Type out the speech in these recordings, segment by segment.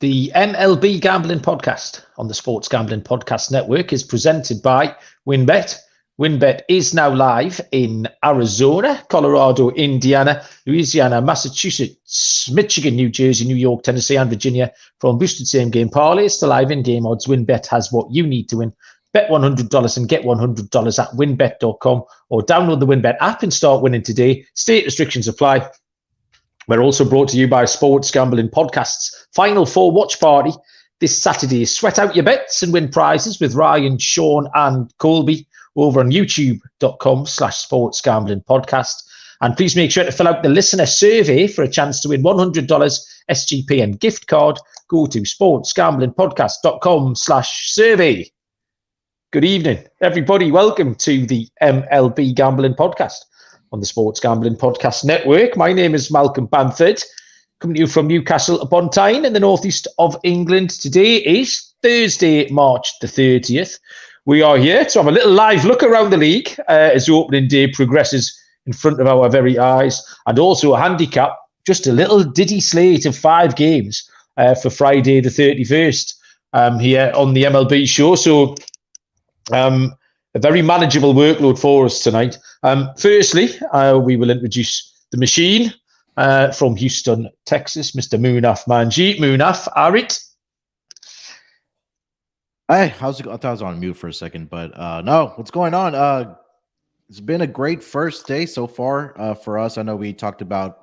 The MLB Gambling Podcast on the Sports Gambling Podcast Network is presented by WynnBET. WynnBET is now live in Arizona, Colorado, Indiana, Louisiana, Massachusetts, Michigan, New Jersey, New York, Tennessee, and Virginia. From boosted same-game parlays to live in-game odds, WynnBET has what you need to win. Bet $100 and get $100 at wynnbet.com or download the WynnBET app and start winning today. State restrictions apply. We're also brought to you by Sports Gambling Podcast's Final Four Watch Party this Saturday. Sweat out your bets and win prizes with Ryan, Sean, and Colby over on youtube.com/Sports Gambling Podcast. And please make sure to fill out the listener survey for a chance to win $100 SGP and gift card. Go to sportsgamblingpodcast.com/survey. Good evening, everybody. Welcome to the MLB Gambling Podcast on the Sports Gambling Podcast Network. My name is Malcolm Bamford, coming to you from Newcastle upon Tyne in the northeast of England. Today is Thursday, March the 30th. We are here to have a little live look around the league as opening day progresses in front of our very eyes, and also a handicap, just a little diddy slate of 5 games for Friday the 31st here on the MLB show. So a very manageable workload for us tonight. Firstly, we will introduce the machine from Houston, Texas, Mr. Munaf Manjeet. Munaf, Arit. Hey, how's it going? I thought I was on mute for a second, but no, what's going on? It's been a great first day so far for us. I know we talked about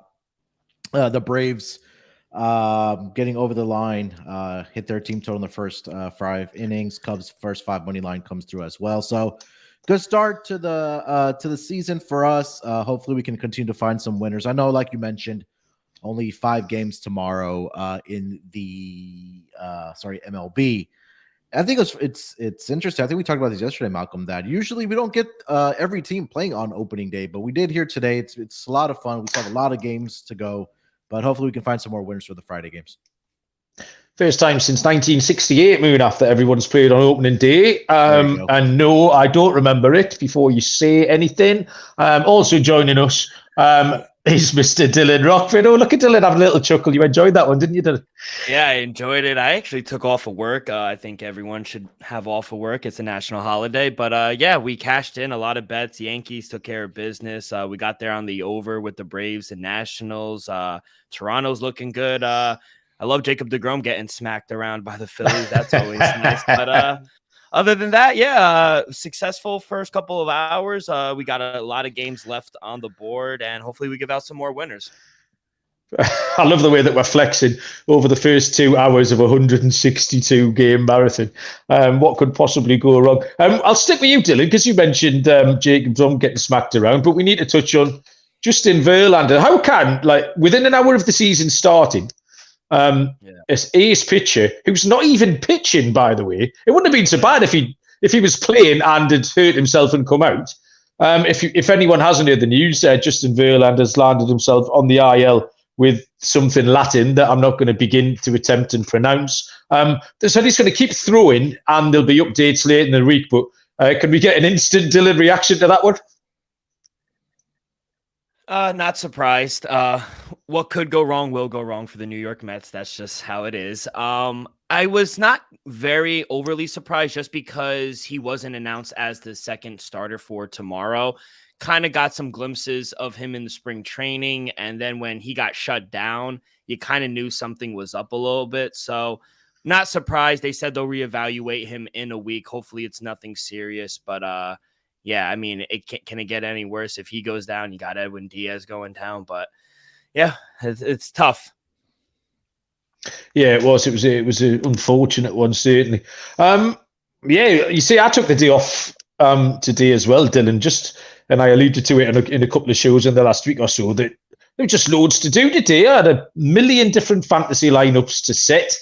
the Braves getting over the line, hit their team total in the first 5 innings. Cubs' first 5 money line comes through as well. So good start to the season for us. Hopefully we can continue to find some winners. I know, like you mentioned, only 5 games tomorrow in the MLB. I think it's interesting. I think we talked about this yesterday, Malcolm, that usually we don't get every team playing on opening day, but we did here today. It's a lot of fun. We still have a lot of games to go, but hopefully we can find some more winners for the Friday games. First time since 1968, Munaf, that everyone's played on opening day. And no, I don't remember it before you say anything. Also joining us is Mr. Dylan Rockford. Oh, look at Dylan having a little chuckle. You enjoyed that one, didn't you, Dylan? Yeah, I enjoyed it. I actually took off of work. I think everyone should have off of work. It's a national holiday. But yeah, we cashed in a lot of bets. Yankees took care of business. We got there on the over with the Braves and Nationals. Toronto's looking good. I love Jacob deGrom getting smacked around by the Phillies. That's always nice. But other than that, yeah, successful first couple of hours. We got a lot of games left on the board, and hopefully we give out some more winners. I love the way that we're flexing over the first 2 hours of a 162-game marathon. What could possibly go wrong? I'll stick with you, Dylan, because you mentioned Jacob deGrom getting smacked around, but we need to touch on Justin Verlander. How can, within an hour of the season starting, this ace pitcher who's not even pitching, by the way. It wouldn't have been so bad if he was playing and had hurt himself and come out. If anyone hasn't heard the news, Justin Verlander's landed himself on the IL with something Latin that I'm not going to begin to attempt and pronounce. They said he's going to keep throwing, and there'll be updates later in the week. But can we get an instant Dylan reaction to that one? Not surprised. What could go wrong will go wrong for the New York Mets. That's just how it is. I was not very overly surprised just because he wasn't announced as the second starter for tomorrow. Kind of got some glimpses of him in the spring training. And then when he got shut down, you kind of knew something was up a little bit. So not surprised. They said they'll reevaluate him in a week. Hopefully it's nothing serious, but yeah, I mean, can it get any worse if he goes down? You got Edwin Diaz going down, but yeah, it's tough. Yeah, it was. It was an unfortunate one, certainly. Yeah, you see, I took the day off today as well, Dylan. And I alluded to it in a couple of shows in the last week or so. That there were just loads to do today. I had a million different fantasy lineups to set.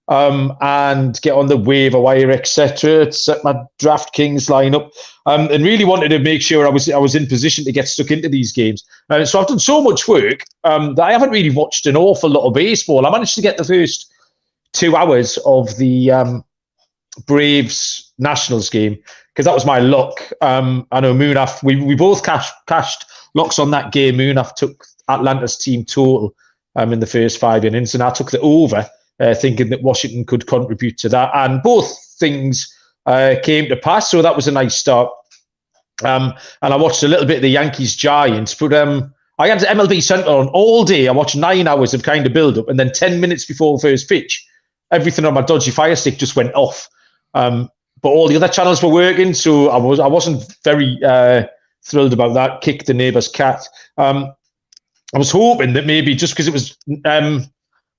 And get on the waiver wire, etc. Set my DraftKings lineup, and really wanted to make sure I was in position to get stuck into these games. So I've done so much work that I haven't really watched an awful lot of baseball. I managed to get the first 2 hours of the Braves Nationals game because that was my luck. I know Munaf, we both cashed locks on that game. Munaf took Atlanta's team total in the first 5 innings, and I took the over thinking that Washington could contribute to that. And both things came to pass, so that was a nice start. And I watched a little bit of the Yankees-Giants, but I had MLB Central on all day. I watched 9 hours of kind of build-up, and then 10 minutes before first pitch, everything on my dodgy Fire Stick just went off. But all the other channels were working, so I wasn't very thrilled about that. Kicked the neighbour's cat. I was hoping that maybe just because it was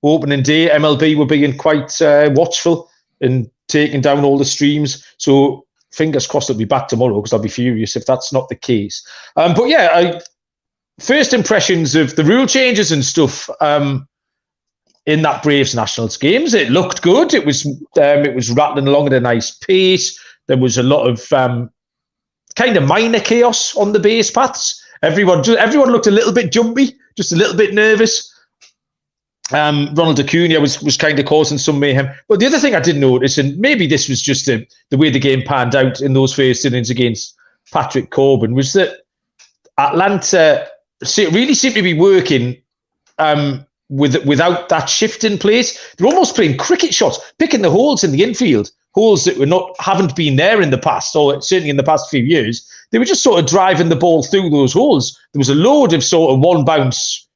opening day, MLB were being quite watchful and taking down all the streams. So fingers crossed it'll be back tomorrow, because I'll be furious if that's not the case. But yeah, first impressions of the rule changes and stuff in that Braves Nationals games. It looked good. It was rattling along at a nice pace. There was a lot of kind of minor chaos on the base paths. Everyone looked a little bit jumpy, just a little bit nervous. Ronald Acuna was kind of causing some mayhem. But the other thing I did notice, and maybe this was just the way the game panned out in those first innings against Patrick Corbin, was that Atlanta really seemed to be working without that shift in place. They're almost playing cricket shots, picking the holes in the infield, holes that haven't been there in the past, or certainly in the past few years. They were just sort of driving the ball through those holes. There was a load of sort of one bounce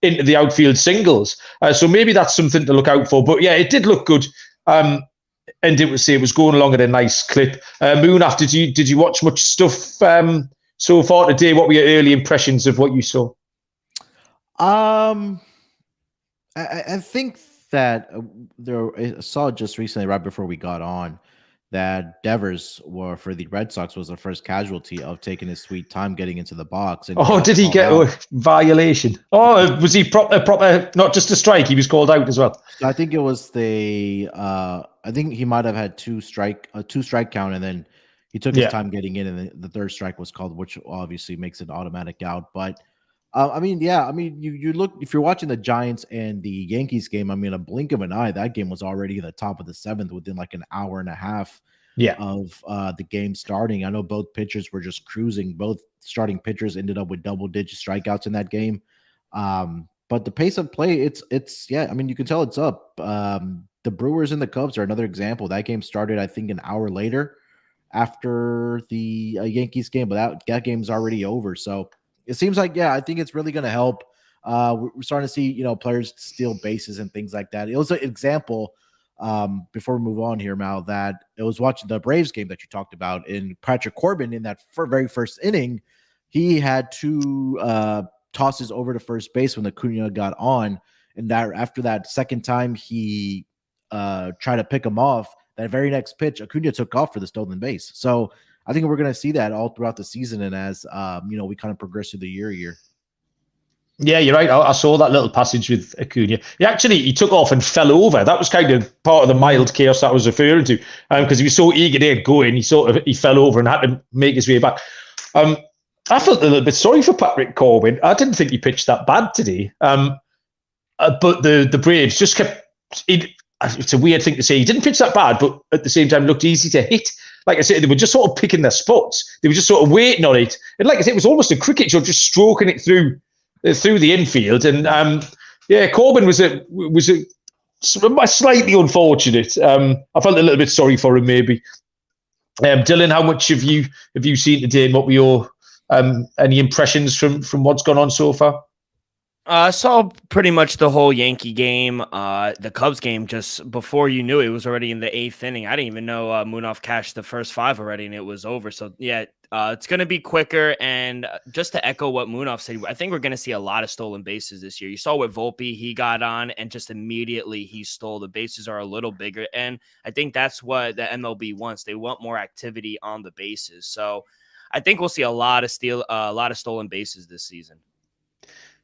into the outfield singles. So maybe that's something to look out for. But yeah, it did look good. And it was going along at a nice clip. Moonaf, did you watch much stuff so far today? What were your early impressions of what you saw? I think that I saw just recently, right before we got on, that Devers for the Red Sox was the first casualty of taking his sweet time getting into the box. And did he get a violation? Was he proper? Not just a strike. He was called out as well. I think it was I think he might have had two strike count, and then he took his time getting in, and the third strike was called, which obviously makes it automatic out. But you look, if you're watching the Giants and the Yankees game, a blink of an eye, that game was already in the top of the 7th within like an hour and a half of the game starting. I know both pitchers were just cruising. Both starting pitchers ended up with double-digit strikeouts in that game. But the pace of play, you can tell it's up. The Brewers and the Cubs are another example. That game started, I think, an hour later after the Yankees game, but that game's already over. So it seems like, I think it's really going to help. We're starting to see, players steal bases and things like that. It was an example, before we move on here, Mal, that it was watching the Braves game that you talked about, in Patrick Corbin in that very first inning. He had 2 tosses over to first base when Acuna got on. And that after that second time he tried to pick him off, that very next pitch, Acuna took off for the stolen base. So I think we're going to see that all throughout the season, and as we kind of progress through the year. Yeah, you're right. I saw that little passage with Acuna. He took off and fell over. That was kind of part of the mild chaos that I was referring to, because he was so eager to get going. He fell over and had to make his way back. I felt a little bit sorry for Patrick Corbin. I didn't think he pitched that bad today. But the Braves just kept. It's a weird thing to say. He didn't pitch that bad, but at the same time looked easy to hit. Like I said, they were just sort of picking their spots. They were just sort of waiting on it. And like I said, it was almost a cricket show, just stroking it through the infield. And Corbin was slightly unfortunate. I felt a little bit sorry for him, maybe. Dylan, how much have you seen today, and what were your any impressions from what's gone on so far? I saw pretty much the whole Yankee game. The Cubs game, just before you knew it was already in the 8th inning. I didn't even know Munaf cashed the first 5 already, and it was over. So it's going to be quicker. And just to echo what Munaf said, I think we're going to see a lot of stolen bases this year. You saw with Volpe, he got on and just immediately he stole. The bases are a little bigger, and I think that's what the MLB wants. They want more activity on the bases. So I think we'll see a lot of stolen bases this season.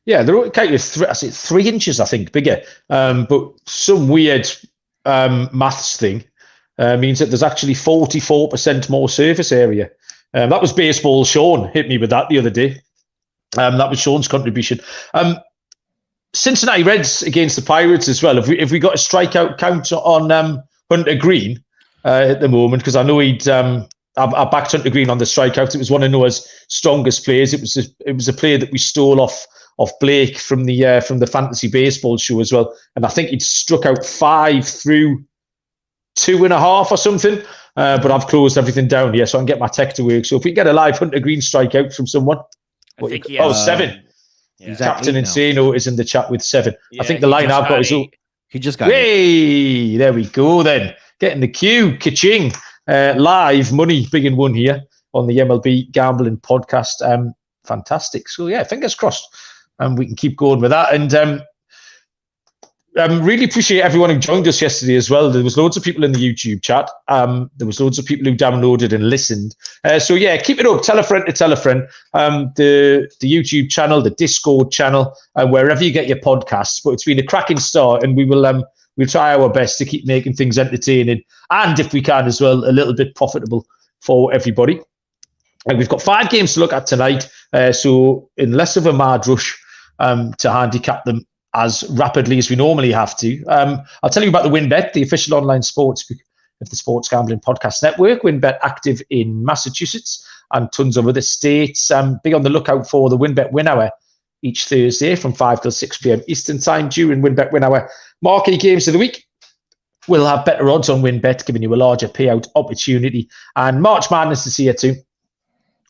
Yeah, they're kind of 3 inches, I think, bigger. But some weird maths thing means that there's actually 44% more surface area. That was Baseball Sean hit me with that the other day. That was Sean's contribution. Cincinnati Reds against the Pirates as well. Have we got a strikeout count on Hunter Green at the moment? Because I know I backed Hunter Green on the strikeouts. It was one of Noah's strongest players. It was a player that we stole off off Blake from the fantasy baseball show as well. And I think he'd struck out 5 through 2.5 or something. But I've closed everything down here so I can get my tech to work. So if we get a live Hunter Green strikeout from someone, I think he has, 7. Yeah. Captain Insano is in the chat with 7. Yeah, I think the line I've got is... He just got Hey, there we go then. Getting the cue, ka-ching. Live money, big and one here on the MLB Gambling Podcast. Fantastic. So yeah, fingers crossed. We can keep going with that. And really appreciate everyone who joined us yesterday as well. There was loads of people in the YouTube chat. There was loads of people who downloaded and listened. So yeah, keep it up. Tell a friend to tell a friend. The YouTube channel, the Discord channel, wherever you get your podcasts. But it's been a cracking start, and we'll try our best to keep making things entertaining, and if we can as well, a little bit profitable for everybody. And we've got 5 games to look at tonight. So in less of a mad rush to handicap them as rapidly as we normally have to. I'll tell you about the WinBet, the official online sportsbook of the Sports Gambling Podcast Network. WinBet active in Massachusetts and tons of other states. Be on the lookout for the WinBet Win Hour each Thursday from 5 till 6 p.m. Eastern Time. During WinBet Win Hour marquee games of the week, we'll have better odds on WinBet, giving you a larger payout opportunity. And March Madness is here too.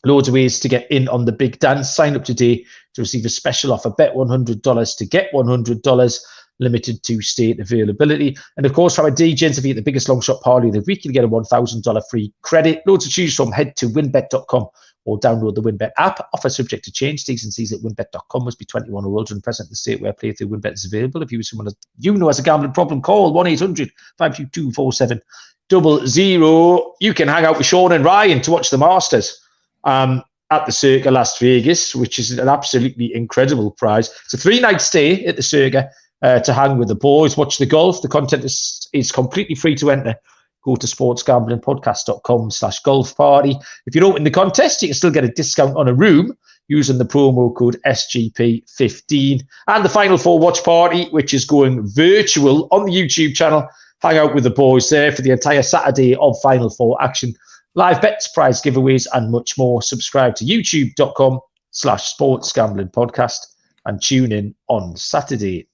Loads of ways to get in on the big dance. Sign up today to receive a special offer. Bet $100 to get $100, limited to state availability. And of course, for our DJs, if you get the biggest long shot parlay of the week, you'll get a $1,000 free credit. Loads to choose from. Head to winbet.com or download the WinBet app. Offer subject to change. T's and C's at winbet.com. Must be 21 or older and present in the state where play through WinBet is available. If you someone you know has a gambling problem, call 1-800-522-4700. You can hang out with Sean and Ryan to watch the Masters at the Circa Las Vegas, which is an absolutely incredible prize. It's a 3-night stay at the Circa to hang with the boys, watch the golf. The content is completely free to enter. Go to sportsgamblingpodcast.com/golf party. If you don't win the contest, you can still get a discount on a room using the promo code SGP15. And the Final Four watch party, which is going virtual on the YouTube channel. Hang out with the boys there for the entire Saturday of Final Four action. Live bets, prize giveaways, and much more. Subscribe to youtube.com/sportsgamblingpodcast and tune in on Saturday.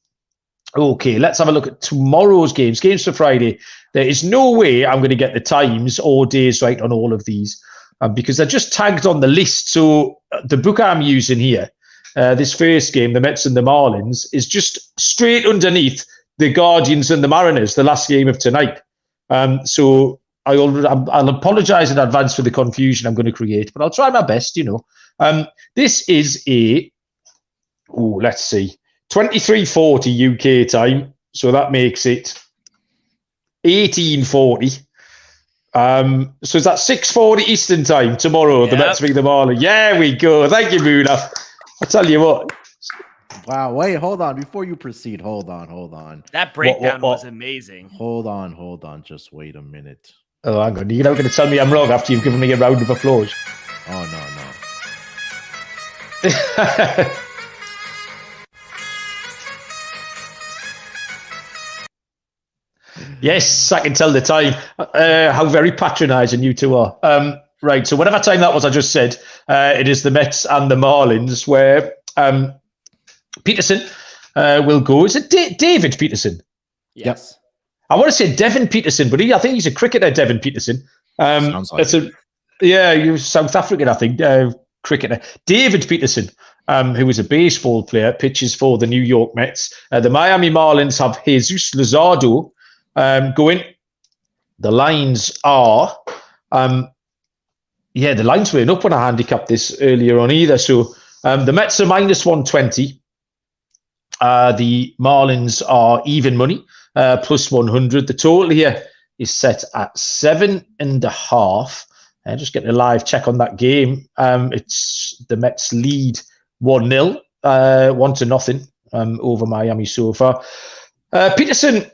Okay, let's have a look at tomorrow's games. Games for Friday. There is no way I'm going to get the times or days right on all of these because they're just tagged on the list. So the book I'm using here, this first game, the Mets and the Marlins, is just straight underneath the Guardians and the Mariners, the last game of tonight. So I'll apologize in advance for the confusion I'm going to create, but I'll try my best, This is let's see, 23:40 UK time. So that makes it 18:40. So is that 6:40 Eastern time tomorrow? Yep. The Mets beat the Marlins. Yeah, we go. Thank you, Moona. I tell you what. Wow, wait, hold on. Before you proceed, hold on. That breakdown was amazing. Hold on. Just wait a minute. Oh, hang on. You're not going to tell me I'm wrong after you've given me a round of applause. Oh, no. Yes, I can tell the time. How very patronizing you two are. Right, so whatever time that was I just said, it is the Mets and the Marlins where Peterson will go. Is it David Peterson? Yes. Yep. I want to say Devin Peterson, but I think he's a cricketer, Devin Peterson. Sounds like he was South African, I think, cricketer. David Peterson, who is a baseball player, pitches for the New York Mets. The Miami Marlins have Jesus Luzardo going. The lines are, the lines weren't up when I handicapped this earlier on either. So the Mets are minus 120. The Marlins are even money. Plus 100. The total here is set at 7.5. Just getting a live check on that game. It's the Mets lead 1-0, 1-0 over Miami so far. Peterson,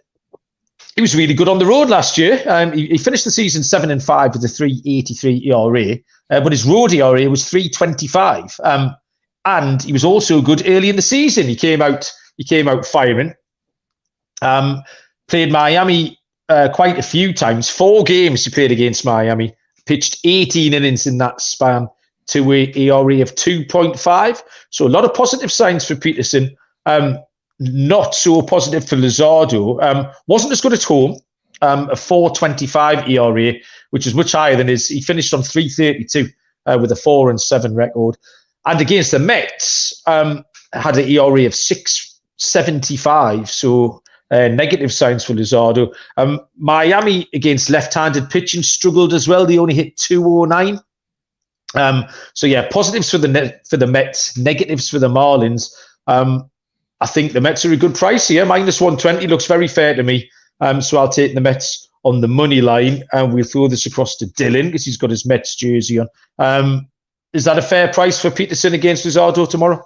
he was really good on the road last year. He finished the season 7-5 with a 3.83 ERA, but his road ERA was 3.25. And he was also good early in the season. He came out firing. Played Miami quite a few times. 4 games he played against Miami. Pitched 18 innings in that span. to a ERA of 2.5. So a lot of positive signs for Peterson. Not so positive for Luzardo. Wasn't as good at home. A 4.25 ERA, which is much higher than his. He finished on 3.32 with a 4-7 record. And against the Mets, had an ERA of 6.75. So negative signs for Luzardo. Miami against left-handed pitching struggled as well. They only hit 2.09. So yeah, positives for the Mets, negatives for the Marlins. I think the Mets are a good price here. -120 looks very fair to me. So I'll take the Mets on the money line, and we'll throw this across to Dylan because he's got his Mets jersey on. Is that a fair price for Peterson against Luzardo tomorrow?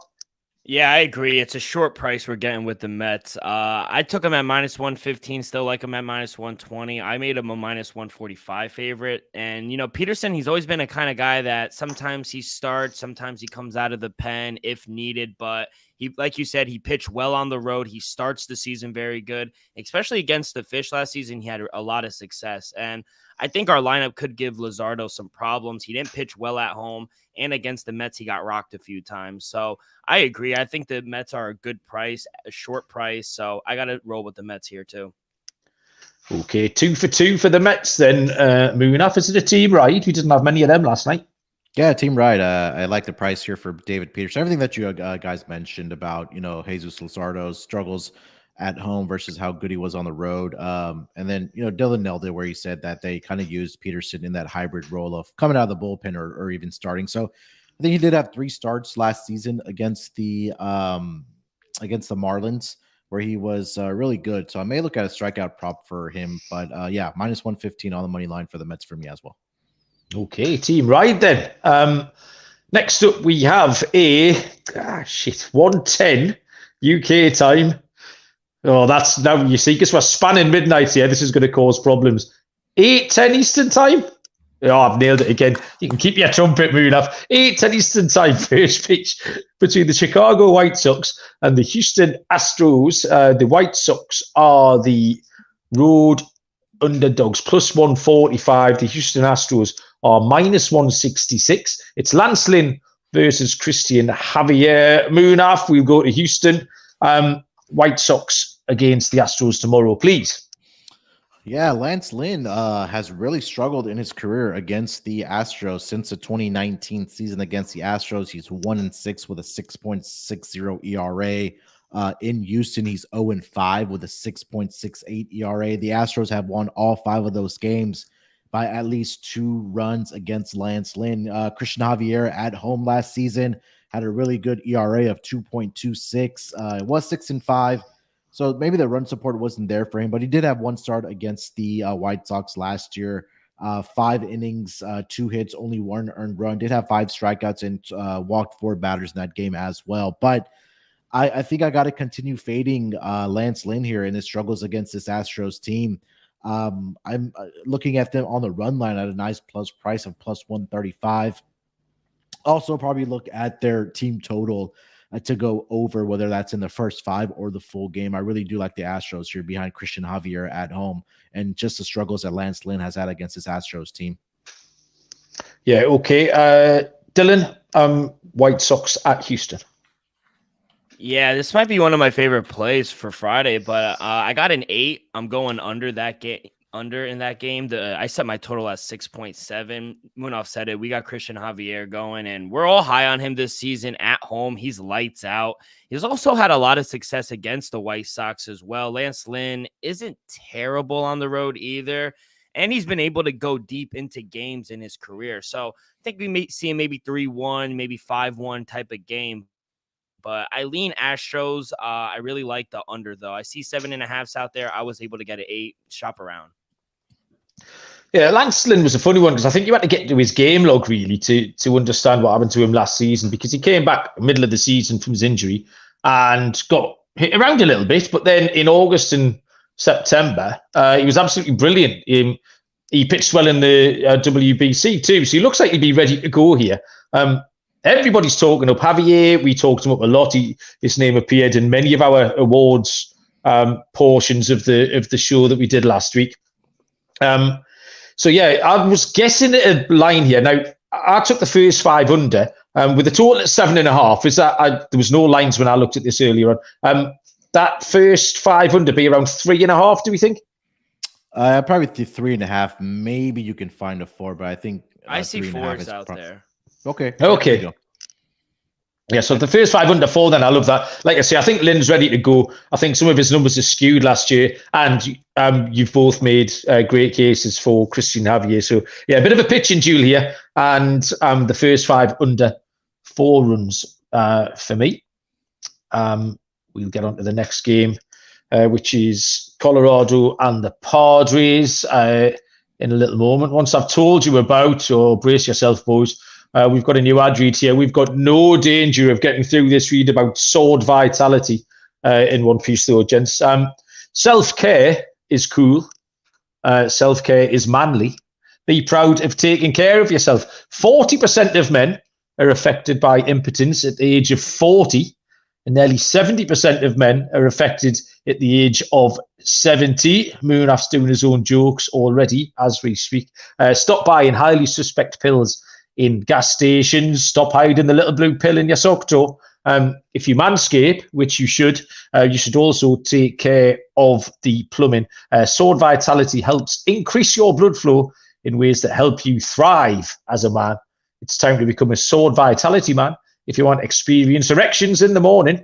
Yeah, I agree. It's a short price we're getting with the Mets. I took him at -115, still like him at -120. I made him a -145 favorite. And, Peterson, he's always been a kind of guy that sometimes he starts, sometimes he comes out of the pen if needed. But he, like you said, he pitched well on the road. He starts the season very good, especially against the Fish last season. He had a lot of success. And I think our lineup could give Luzardo some problems. He didn't pitch well at home, and against the Mets, he got rocked a few times. So I agree. I think the Mets are a good price, a short price. So I got to roll with the Mets here too. Okay, 2 for 2 for the Mets then. Munaf, is it a team ride? We didn't have many of them last night. Yeah, team ride. I like the price here for David Peterson. Everything that you guys mentioned about, Jesus Luzardo's struggles at home versus how good he was on the road. And then, Dylan nailed it where he said that they kind of used Peterson in that hybrid role of coming out of the bullpen or even starting. So I think he did have 3 starts last season against the Marlins where he was really good. So I may look at a strikeout prop for him, but yeah, -115 on the money line for the Mets for me as well. Okay, team ride then. Next up, we have a 1:10 UK time. Oh, that's now you see, because we're spanning midnight here. This is going to cause problems. 8:10 Eastern time. Oh, I've nailed it again. You can keep your trumpet, Munaf. 8:10 Eastern time, first pitch between the Chicago White Sox and the Houston Astros. The White Sox are the road underdogs, +145. The Houston Astros are -166. It's Lance Lynn versus Christian Javier. Munaf, we'll go to Houston. White Sox against the Astros tomorrow, please. Yeah, Lance Lynn has really struggled in his career against the Astros since the 2019 season against the Astros. He's 1-6 with a 6.60 ERA. In Houston, he's 0-5 with a 6.68 ERA. The Astros have won all 5 of those games by at least 2 runs against Lance Lynn. Christian Javier at home last season had a really good ERA of 2.26. It was 6-5. So maybe the run support wasn't there for him, but he did have 1 start against the White Sox last year. 5 innings, 2 hits, only 1 earned run. Did have 5 strikeouts and walked 4 batters in that game as well. But I think I got to continue fading Lance Lynn here in his struggles against this Astros team. I'm looking at them on the run line at a nice plus price of +135. Also, probably look at their team total to go over, whether that's in the first 5 or the full game. I really do like the Astros here behind Christian Javier at home and just the struggles that Lance Lynn has had against this Astros team. Yeah, okay. Dylan, White Sox at Houston. Yeah, this might be one of my favorite plays for Friday, but I got an 8. I'm going under that game. In that game, I set my total at 6.7. Munaf said it. We got Christian Javier going, and we're all high on him this season at home. He's lights out. He's also had a lot of success against the White Sox as well. Lance Lynn isn't terrible on the road either, and he's been able to go deep into games in his career. So I think we may see him maybe 3-1, maybe 5-1 type of game. But I lean Astros. I really like the under, though. I see 7.5s out there. I was able to get an 8. Shop around. Yeah, Lance Lynn was a funny one because I think you had to get to his game log really to understand what happened to him last season, because he came back middle of the season from his injury and got hit around a little bit. But then in August and September, he was absolutely brilliant. He pitched well in the WBC too, so he looks like he'd be ready to go here. Everybody's talking up Javier. We talked him up a lot. His name appeared in many of our awards portions of the show that we did last week. So yeah, I was guessing at a line here. Now, I took the first 5 under with a total at 7.5. Is that there was no lines when I looked at this earlier on? That first 5 under be around 3.5. Do we think? Probably 3.5. Maybe you can find a 4, but I think I see 3.5 4s out there. Okay. Okay. Yeah, so the first 5 under 4, then I love that. Like I say, I think Lynn's ready to go. I think some of his numbers are skewed last year, and you've both made great cases for Christian Javier. So yeah, a bit of a pitching duel here, and the first 5 under 4 runs for me. We'll get on to the next game, which is Colorado and the Padres in a little moment. Once I've told you about, or brace yourself, boys, we've got a new ad read here. We've got no danger of getting through this read about sword vitality in one piece, though, gents. Self-care is cool. Self-care is manly. Be proud of taking care of yourself. 40% of men are affected by impotence at the age of 40, and nearly 70% of men are affected at the age of 70. Moonaf's doing his own jokes already as we speak. Stop buying highly suspect pills in gas stations. Stop hiding the little blue pill in your sock drawer. If you manscape, which you should also take care of the plumbing. Sword Vitality helps increase your blood flow in ways that help you thrive as a man. It's time to become a Sword Vitality man. If you want experience erections in the morning,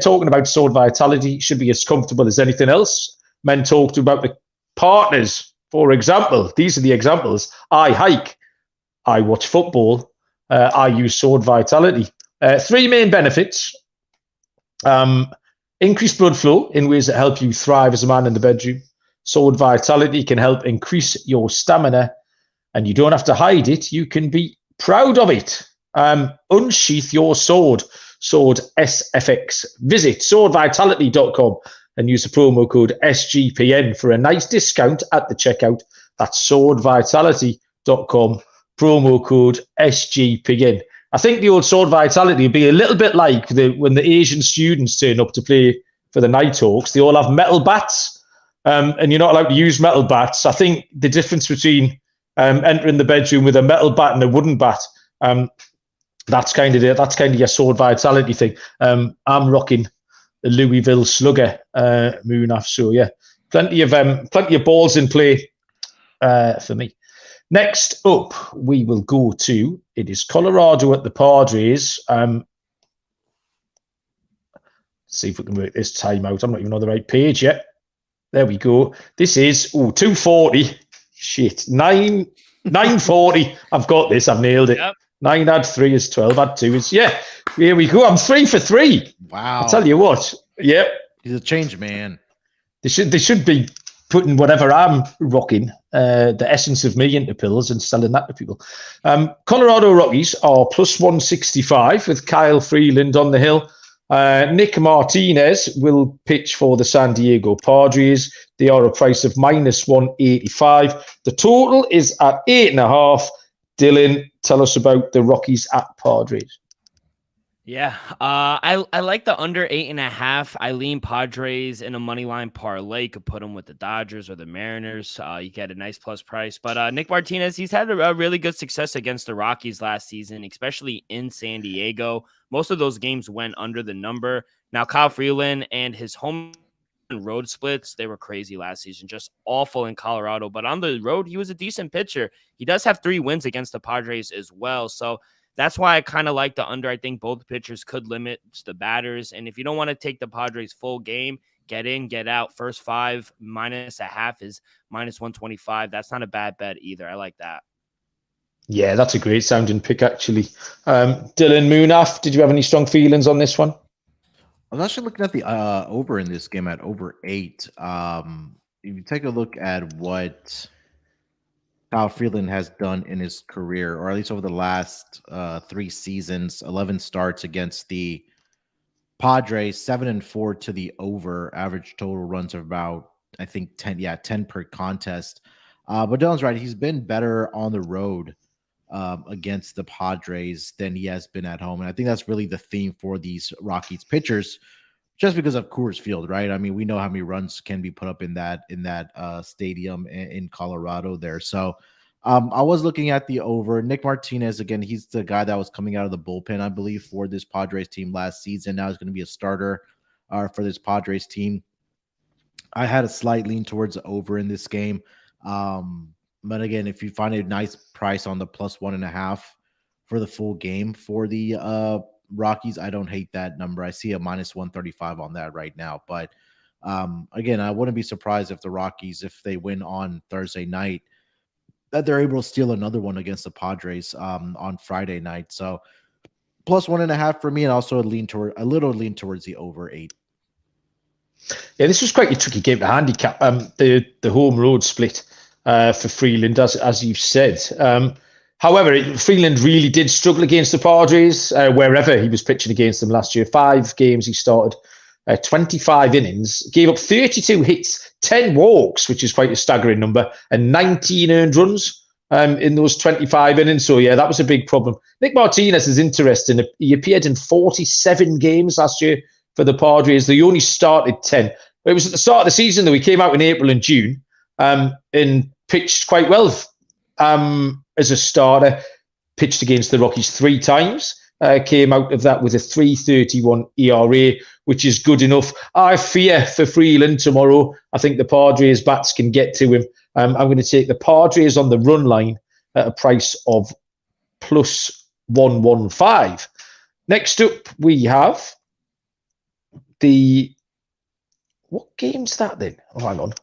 talking about Sword Vitality should be as comfortable as anything else. Men talked about the partners, for example. These are the examples. I hike. I watch football. I use Sword Vitality. 3 main benefits. Increased blood flow in ways that help you thrive as a man in the bedroom. Sword Vitality can help increase your stamina, and you don't have to hide it. You can be proud of it. Unsheath your sword. Sword SFX. Visit swordvitality.com and use the promo code SGPN for a nice discount at the checkout. That's swordvitality.com. Promo code SGPN. I think the old Sword Vitality would be a little bit like when the Asian students turn up to play for the Nighthawks. They all have metal bats, and you're not allowed to use metal bats. I think the difference between entering the bedroom with a metal bat and a wooden bat, that's kind of your Sword Vitality thing. I'm rocking the Louisville Slugger, Moonaf. So yeah, plenty of balls in play for me. Next up, we will go to, it is Colorado at the Padres. See if we can work this time out. I'm not even on the right page yet. There we go. This is 240. Shit, 940. I've got this. I've nailed it. Yep. 9 add 3 is 12. Add 2 is, yeah. Here we go. I'm 3 for 3. Wow. I'll tell you what. Yep. He's a change man. They should be putting whatever I'm rocking, the essence of me, into pills and selling that to people. Colorado Rockies are plus 165 with Kyle Freeland on the hill. Nick Martinez will pitch for the San Diego Padres. They are a price of minus 185. The total is at 8.5. Dylan, tell us about the Rockies at Padres. Yeah, I like the under 8.5. I lean Padres in a money line parlay. Could put them with the Dodgers or the Mariners. You get a nice plus price. But Nick Martinez, he's had a really good success against the Rockies last season, especially in San Diego. Most of those games went under the number. Now, Kyle Freeland and his home and road splits, they were crazy last season, just awful in Colorado. But on the road, he was a decent pitcher. He does have 3 wins against the Padres as well. So that's why I kind of like the under. I think both pitchers could limit the batters. And if you don't want to take the Padres full game, get in, get out. First 5 minus a half is minus 125. That's not a bad bet either. I like that. Yeah, that's a great sounding pick, actually. Dylan Moonaf, did you have any strong feelings on this one? I was actually looking at the over in this game at over 8. If you take a look at what Kyle Freeland has done in his career, or at least over the last 3 seasons, 11 starts against the Padres, 7-4 to the over. Average total runs of about, I think, 10 per contest. But Dylan's right. He's been better on the road against the Padres than he has been at home. And I think that's really the theme for these Rockies pitchers, just because of Coors Field, right? I mean, we know how many runs can be put up in that stadium in Colorado there. So I was looking at the over. Nick Martinez, again, he's the guy that was coming out of the bullpen, I believe, for this Padres team last season. Now he's going to be a starter for this Padres team. I had a slight lean towards the over in this game. But again, if you find a nice price on the +1.5 for the full game for the Rockies, I don't hate that number. I see a -135 on that right now. But again, I wouldn't be surprised if the Rockies, if they win on Thursday night, that they're able to steal another one against the Padres on Friday night. So +1.5 for me, and also a little lean towards the over 8. Yeah, this was quite a tricky game to handicap. The home road split for Freeland, as you've said. However, Freeland really did struggle against the Padres wherever he was pitching against them last year. 5 games he started, 25 innings, gave up 32 hits, 10 walks, which is quite a staggering number, and 19 earned runs in those 25 innings. So, yeah, that was a big problem. Nick Martinez is interesting. He appeared in 47 games last year for the Padres. They only started 10. It was at the start of the season, though. He came out in April and June and pitched quite well as a starter. Pitched against the Rockies 3 times. Came out of that with a 3.31 ERA, which is good enough. I fear for Freeland tomorrow. I think the Padres bats can get to him. I'm going to take the Padres on the run line at a price of +115. Next up, we have what game's that then? Oh, hang on.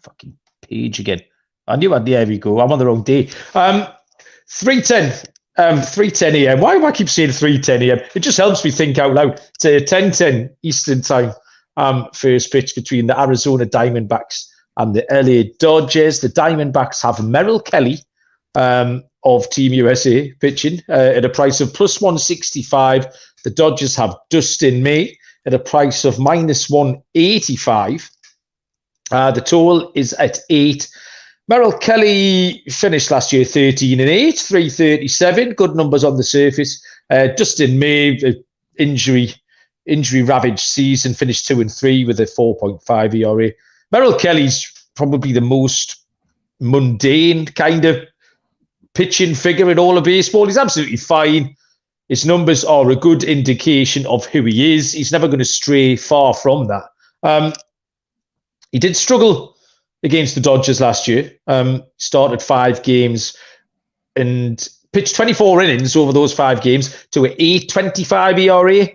Fucking page again. I knew there we go. I'm on the wrong day. 3:10. 3:10 a.m. Why do I keep saying 3:10 a.m.? It just helps me think out loud. It's a 10:10 Eastern time first pitch between the Arizona Diamondbacks and the LA Dodgers. The Diamondbacks have Merrill Kelly of Team USA pitching at a price of +165. The Dodgers have Dustin May at a price of -185. The total is at 8. Merrill Kelly finished last year 13-8, 337. Good numbers on the surface. Dustin May, injury-ravaged season, finished 2-3 with a 4.5 ERA. Merrill Kelly's probably the most mundane kind of pitching figure in all of baseball. He's absolutely fine. His numbers are a good indication of who he is. He's never going to stray far from that. He did struggle against the Dodgers last year. Started 5 games and pitched 24 innings over those 5 games to an 8.25 ERA.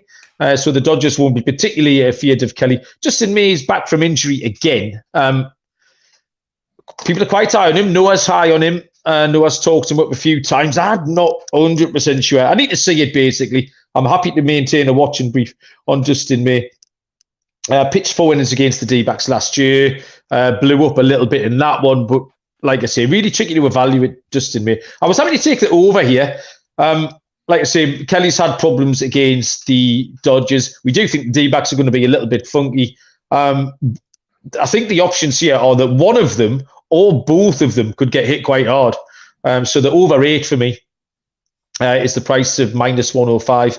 So the Dodgers won't be particularly feared of Kelly. Justin May's back from injury again. People are quite high on him. Noah's high on him. Noah's talked him up a few times. I'm not 100% sure. I need to see it, basically. I'm happy to maintain a watching brief on Dustin May. Pitched 4 innings against the D-backs last year. Blew up a little bit in that one. But like I say, really tricky to evaluate Dustin May. I was happy to take the over here. Like I say, Kelly's had problems against the Dodgers. We do think the D-backs are going to be a little bit funky. I think the options here are that one of them or both of them could get hit quite hard. So the over 8 for me is the price of -105.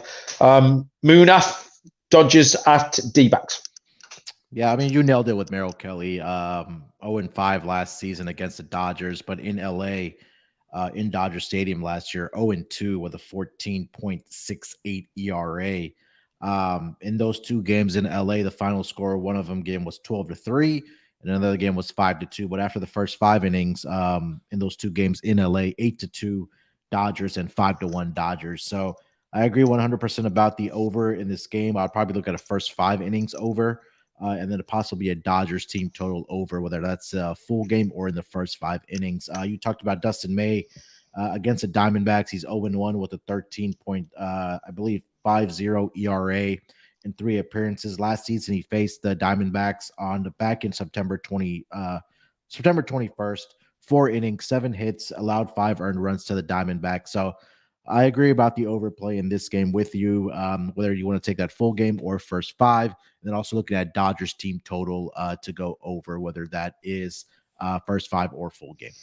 Munaf, Dodgers at D-backs. Yeah, I mean, you nailed it with Merrill Kelly. 0-5 last season against the Dodgers, but in LA, in Dodger Stadium last year, 0-2 with a 14.68 ERA. In those 2 games in LA, the final score, one of them game was 12-3, and another game was 5-2. But after the first 5 innings, in those 2 games in LA, 8-2 Dodgers and 5-1 Dodgers. So I agree 100% about the over in this game. I'd probably look at a first 5 innings over, and then possibly a Dodgers team total over, whether that's a full game or in the first 5 innings. You talked about Dustin May against the Diamondbacks. He's 0-1 with a 13.50 ERA in 3 appearances. Last season, he faced the Diamondbacks back in September 21st. 4 innings, 7 hits, allowed 5 earned runs to the Diamondbacks. So I agree about the overplay in this game with you, whether you want to take that full game or first 5, and then also looking at Dodgers team total to go over, whether that is first 5 or full game.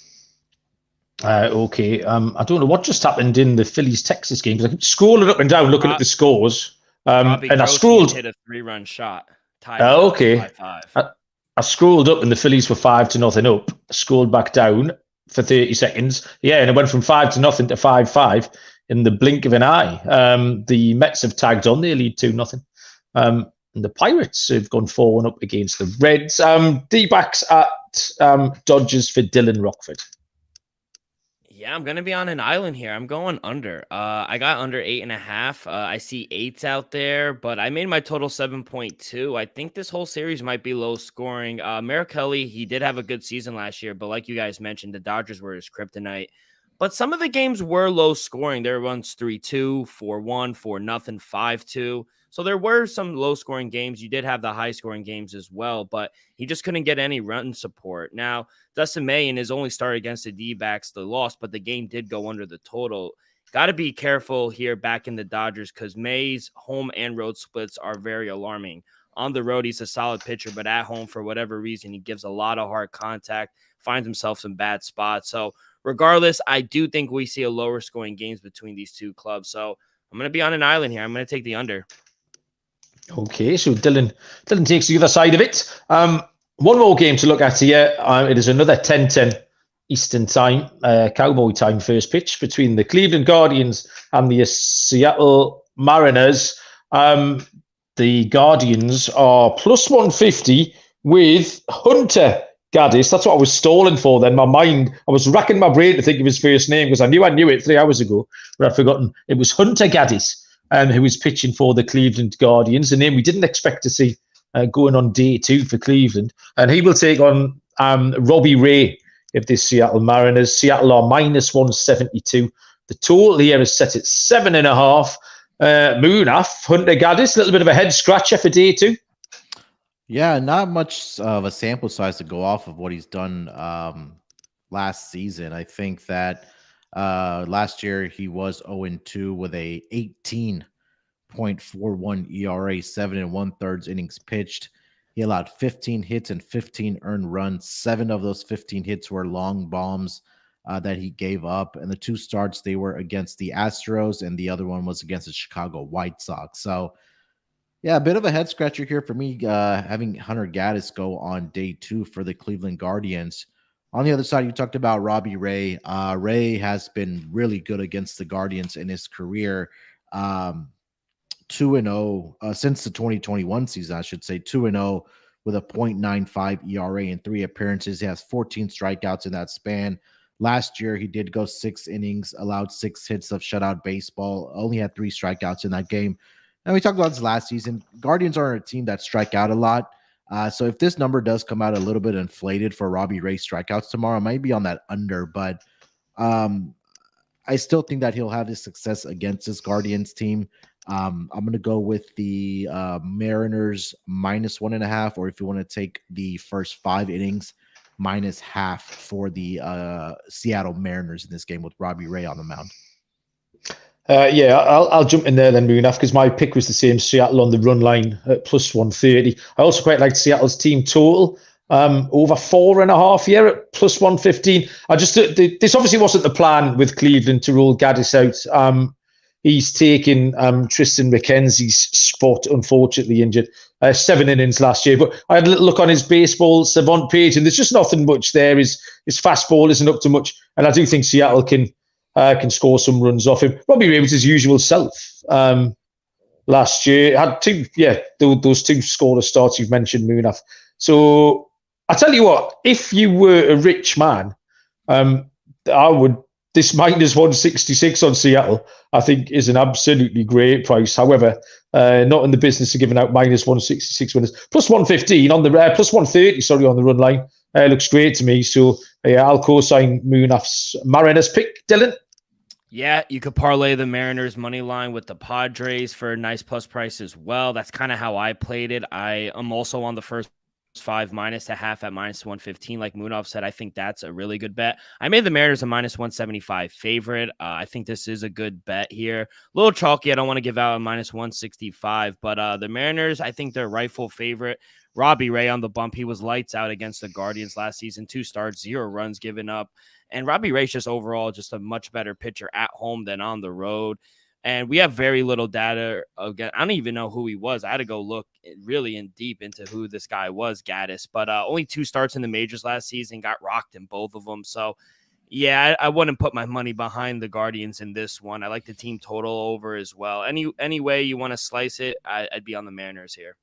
Okay. I don't know what just happened in the Phillies-Texas game, because I keep scrolling up and down looking at the scores. And I scrolled. Hit a 3-run shot. Okay. I scrolled up and the Phillies were 5-0 up. I scrolled back down for 30 seconds. Yeah, and it went from 5-0 to 5-5 in the blink of an eye. The Mets have tagged on. They lead 2-0. And the Pirates have gone 4-1 up against the Reds. D-backs at Dodgers for Dylan Rockford. Yeah, I'm going to be on an island here. I'm going under. I got under 8.5. I see 8s out there, but I made my total 7.2. I think this whole series might be low scoring. Merrill, he did have a good season last year, but like you guys mentioned, the Dodgers were his kryptonite. But some of the games were low scoring. There were ones 3-2, 4-1, 4-0, 5-2. So there were some low scoring games. You did have the high scoring games as well, but he just couldn't get any run support. Now, Dustin May in his only start against the D-backs, they lost, but the game did go under the total. Got to be careful here back in the Dodgers because May's home and road splits are very alarming. On the road, he's a solid pitcher, but at home, for whatever reason, he gives a lot of hard contact, finds himself some bad spots. So regardless, I do think we see a lower scoring games between these two clubs. So I'm going to be on an island here. I'm going to take the under. Okay, so Dylan takes the other side of it. One more game to look at here. It is another 10:10 Eastern time, Cowboy time first pitch between the Cleveland Guardians and the Seattle Mariners. The Guardians are plus 150 with Hunter Gaddis. That's what I was stalling for then. I was racking my brain to think of his first name because I knew it 3 hours ago, but I'd forgotten. It was Hunter Gaddis. Who was pitching for the Cleveland Guardians, a name we didn't expect to see going on day 2 for Cleveland. And he will take on Robbie Ray of the Seattle Mariners. Seattle are minus 172. The total here is set at 7.5. Munaf, Hunter Gaddis, a little bit of a head scratcher for day 2. Yeah, not much of a sample size to go off of what he's done last season. I think that last year he was 0-2 with a 18.41 ERA, 7 1/3 innings pitched. He allowed 15 hits and 15 earned runs. 7 of those 15 hits were long bombs that he gave up. And the 2 starts, they were against the Astros, and the other one was against the Chicago White Sox. So, yeah, a bit of a head scratcher here for me, having Hunter Gaddis go on day 2 for the Cleveland Guardians. On the other side, you talked about Robbie Ray. Ray has been really good against the Guardians in his career. 2-0 since the 2021 season, I should say. 2-0 with a .95 ERA in 3 appearances. He has 14 strikeouts in that span. Last year, he did go 6 innings, allowed 6 hits of shutout baseball, only had 3 strikeouts in that game. And we talked about this last season. Guardians are a team that strike out a lot. So if this number does come out a little bit inflated for Robbie Ray strikeouts tomorrow, I might be on that under, but I still think that he'll have his success against this Guardians team. I'm going to go with the Mariners minus 1.5, or if you want to take the first 5 innings, minus half for the Seattle Mariners in this game with Robbie Ray on the mound. I'll jump in there then, Munaf, because my pick was the same. Seattle on the run line at plus 130. I also quite liked Seattle's team total over 4.5 here at plus 115. This obviously wasn't the plan with Cleveland to rule Gaddis out. He's taken Tristan McKenzie's spot, unfortunately injured. 7 innings last year. But I had a little look on his baseball savant page, and there's just nothing much there. His fastball isn't up to much. And I do think Seattle can score some runs off him. Robbie Ray was his usual self last year. Had those 2 scoreless starts you've mentioned, Munaf. So I tell you what, if you were a rich man, this minus 166 on Seattle, I think, is an absolutely great price. However, not in the business of giving out minus 166 winners. Plus 115 on the plus 130, on the run line. Looks great to me. So I'll co-sign Munaf's Mariners pick. Dylan? Yeah, you could parlay the Mariners money line with the Padres for a nice plus price as well. That's kind of how I played it. I am also on the first 5 minus a half at minus 115. Like Munaf said, I think that's a really good bet. I made the Mariners a minus 175 favorite. I think this is a good bet here. A little chalky. I don't want to give out a minus 165, but the Mariners, I think they're rightful favorite. Robbie Ray on the bump. He was lights out against the Guardians last season. 2 starts, 0 runs given up. And Robbie Ray's just overall just a much better pitcher at home than on the road. And we have very little data. Again, I don't even know who he was. I had to go look really in deep into who this guy was, Gaddis. But only 2 starts in the majors last season, got rocked in both of them. So Yeah, I wouldn't put my money behind the Guardians in this one. I like the team total over as well. Any way you want to slice it, I'd be on the Mariners here.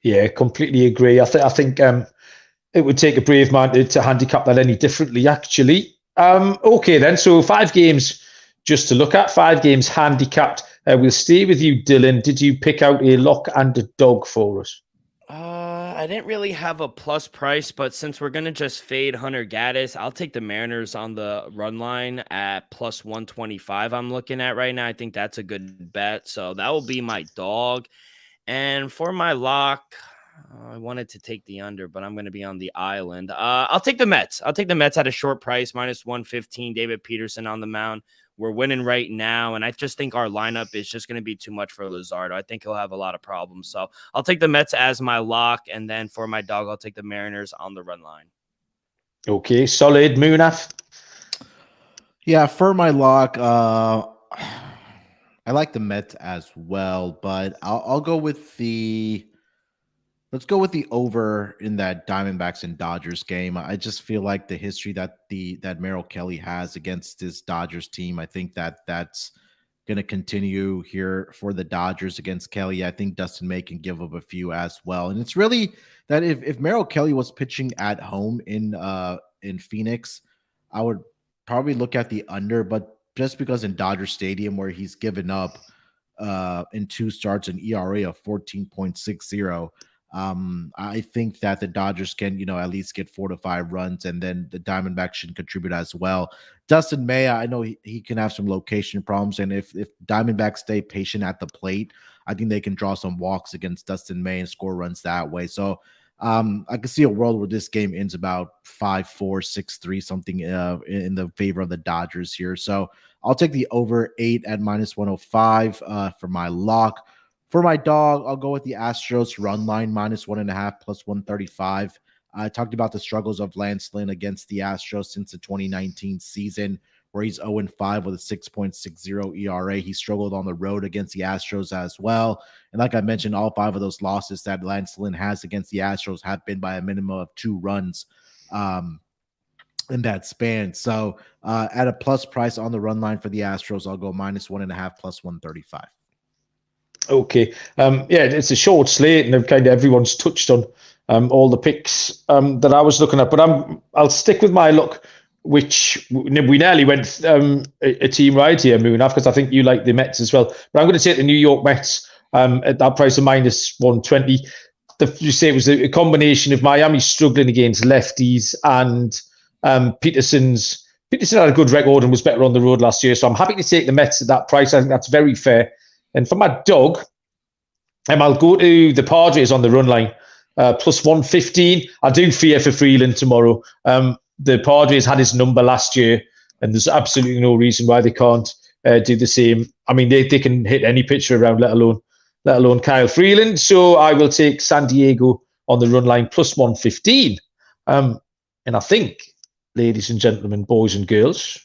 Yeah, completely agree. I think it would take a brave man to handicap that any differently, actually. Okay, then. So 5 games just to look at. 5 games handicapped. We'll stay with you, Dylan. Did you pick out a lock and a dog for us? I didn't really have a plus price, but since we're going to just fade Hunter Gaddis, I'll take the Mariners on the run line at plus 125 I'm looking at right now. I think that's a good bet. So that will be my dog. And for my lock, I wanted to take the under, but I'm going to be on the island. I'll take the Mets. I'll take the Mets at a short price, minus 115. David Peterson on the mound. We're winning right now, and I just think our lineup is just going to be too much for Luzardo. I think he'll have a lot of problems. So I'll take the Mets as my lock, and then for my dog, I'll take the Mariners on the run line. Okay, solid. Munaf? Yeah, for my lock, I like the Mets as well, but I'll go with let's go with the over in that Diamondbacks and Dodgers game. I just feel like the history that Merrill Kelly has against this Dodgers team, I think that's going to continue here for the Dodgers against Kelly. I think Dustin May can give up a few as well. And it's really that if Merrill Kelly was pitching at home in Phoenix, I would probably look at the under, but just because in Dodger Stadium where he's given up in 2 starts an ERA of 14.60, I think that the Dodgers can, at least get 4 to 5 runs, and then the Diamondbacks should contribute as well. Dustin May, I know he can have some location problems, and if Diamondbacks stay patient at the plate, I think they can draw some walks against Dustin May and score runs that way. So I can see a world where this game ends about 5-4, 6-3, something in the favor of the Dodgers here. So I'll take the over 8 at minus 105 for my lock. For my dog, I'll go with the Astros run line minus 1.5 plus 135. I talked about the struggles of Lance Lynn against the Astros since the 2019 season, where he's 0-5 with a 6.60 ERA. He struggled on the road against the Astros as well. And like I mentioned, all 5 of those losses that Lance Lynn has against the Astros have been by a minimum of 2 runs in that span. So at a plus price on the run line for the Astros, I'll go minus 1.5 plus 135. Okay. Yeah, it's a short slate, and kind of everyone's touched on all the picks that I was looking at. But I'll stick with my look, which we nearly went a team right here, Moonaf, because I think you like the Mets as well. But I'm going to take the New York Mets at that price of minus 120. You say it was a combination of Miami struggling against lefties and Peterson had a good record and was better on the road last year. So I'm happy to take the Mets at that price. I think that's very fair. And for my dog, I'll go to the Padres on the run line, plus 115. I do fear for Freeland tomorrow. The Padres had his number last year, and there's absolutely no reason why they can't do the same. I mean, they can hit any pitcher around, let alone Kyle Freeland. So I will take San Diego on the run line, plus 115. And I think, ladies and gentlemen, boys and girls,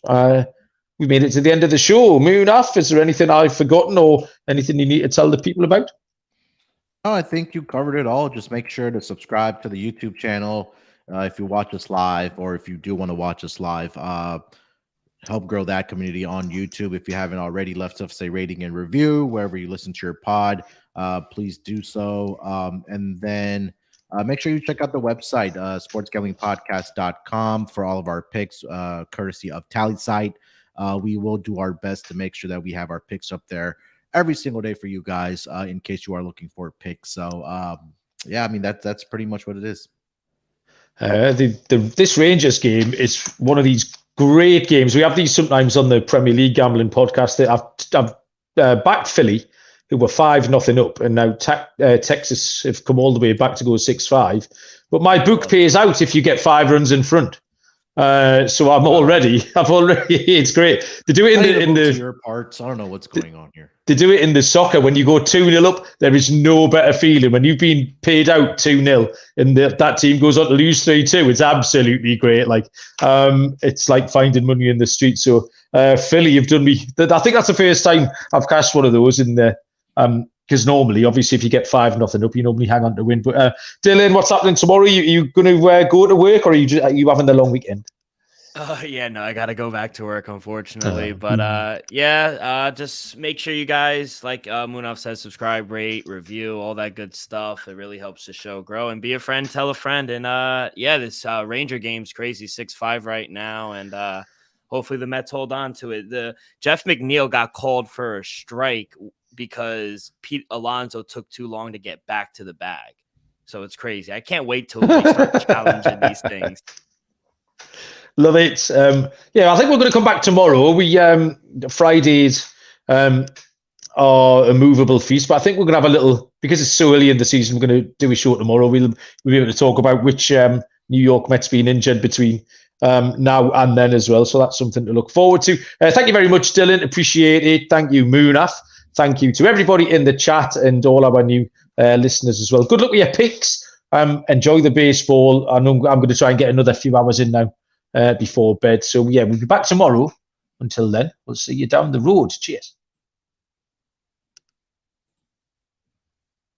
we made it to the end of the show. Moonaf, is there anything I've forgotten or anything you need to tell the people about? No, I think you covered it all. Just make sure to subscribe to the YouTube channel if you watch us live, or if you do want to watch us live. Help grow that community on YouTube. If you haven't already left us a rating and review wherever you listen to your pod, please do so. And then make sure you check out the website, sportsgamblingpodcast.com, for all of our picks, courtesy of TallySite. We will do our best to make sure that we have our picks up there every single day for you guys, in case you are looking for picks. So, yeah, I mean, that's pretty much what it is. This Rangers game is one of these great games. We have these sometimes on the Premier League gambling podcast. I've backed Philly, who were 5-0 up, and now Texas have come all the way back to go 6-5. But my book pays out if you get 5 runs in front. So I've already, it's great. They do it in the your parts. I don't know what's going on here. They do it in the soccer. When you go 2-0 up, there is no better feeling. When you've been paid out 2-0 and that team goes on to lose 3-2, it's absolutely great. Like, it's like finding money in the street. So, Philly, you've done me. I think that's the first time I've cashed one of those in there. Because normally, obviously, if you get 5-0 up, you normally hang on to win. But Dylan, what's happening tomorrow? Are you going to go to work, or are you having the long weekend? Yeah, no, I gotta go back to work, unfortunately. But just make sure you guys, like Munaf says, subscribe, rate, review, all that good stuff. It really helps the show grow. And be a friend, tell a friend. And this Ranger game's crazy, 6-5 right now. And hopefully the Mets hold on to it. The Jeff McNeil got called for a strike because Pete Alonso took too long to get back to the bag. So it's crazy. I can't wait till they start challenging these things. Love it. I think we're going to come back tomorrow. Fridays are a movable feast, but I think we're going to have a little, because it's so early in the season, we're going to do a show tomorrow. We'll be able to talk about which New York Mets being injured between now and then as well. So that's something to look forward to. Thank you very much, Dylan. Appreciate it. Thank you, Munaf. Thank you to everybody in the chat and all our new listeners as well. Good luck with your picks. Enjoy the baseball. I know I'm going to try and get another few hours in now before bed. So, we'll be back tomorrow. Until then, we'll see you down the road. Cheers.